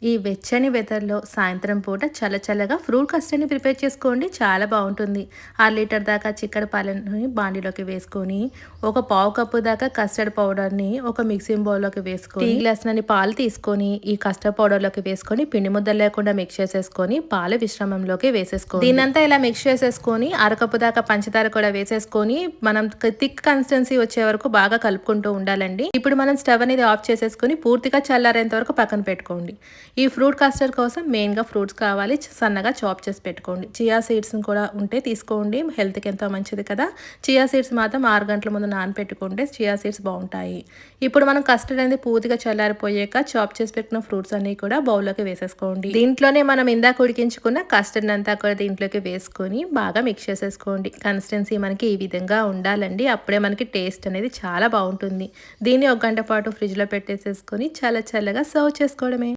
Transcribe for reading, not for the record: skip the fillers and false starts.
ఈ వెచ్చని వెదర్‌లో సాయంత్రం పూట చల్లచల్లగా ఫ్రూట్ కస్టర్డ్‌ని ప్రిపేర్ చేసుకోండి. చాలా బావుంటుంది. 1/2 లీటర్ దాకా చిక్కటి పాలని బాండీలోకి వేసుకొని, ఒక పావు కప్పు దాకా కస్టర్డ్ పౌడర్‌ని ఒక మిక్సింగ్ బౌల్‌లోకి వేసుకొని, టీ గ్లాస్‌నన్ని పాలు తీసుకొని, ఈ కస్టర్డ్ పౌడర్‌లోకి వేసుకొని, పిండి ముద్దలు లేకుండా మిక్స్ చేసేసుకొని, పాల మిశ్రమంలోకి వేసేసుకోండి. దీన్నంతా ఇలా మిక్స్ చేసేసుకొని, అరకప్పు దాకా పంచదార కూడా వేసేసుకొని, మనం థిక్ కన్సిస్టెన్సీ వచ్చే వరకు బాగా కలుపుకుంటూ ఉండాలండి. ఇప్పుడు మనం స్టవ్ అనేది ఆఫ్ చేసేసుకొని, పూర్తిగా చల్లారేంత వరకు పక్కన పెట్టుకోండి. ఈ ఫ్రూట్ కస్టర్డ్ కోసం మెయిన్‌గా ఫ్రూట్స్ కావాలి. సన్నగా చాప్ చేసి పెట్టుకోండి. చియా సీడ్స్‌ని కూడా ఉంటే తీసుకోండి. హెల్త్‌కి ఎంతో మంచిది కదా! చియా సీడ్స్ మాత్రం 6 గంటల ముందు నానబెట్టుకుంటే చియా సీడ్స్ బావుంటాయి. ఇప్పుడు మనం కస్టర్డ్ అనేది పూర్తిగా చల్లారిపోయాక చాప్ చేసి పెట్టిన ఫ్రూట్స్ అన్నీ కూడా బౌల్‌లోకి వేసేసుకోండి. దీంట్లోనే మనం ఇందాక ఉడికించుకున్న కస్టర్డ్ అంతా కూడా దీంట్లోకి వేసుకొని బాగా మిక్స్ చేసేసుకోండి. కన్సిస్టెన్సీ మనకి ఈ విధంగా ఉండాలండి. అప్పుడే మనకి టేస్ట్ అనేది చాలా బావుంటుంది. దీన్ని ఒక గంట పాటు ఫ్రిడ్జ్‌లో పెట్టేసేసుకొని చల్లగా సర్వ్ చేసుకోవడమే.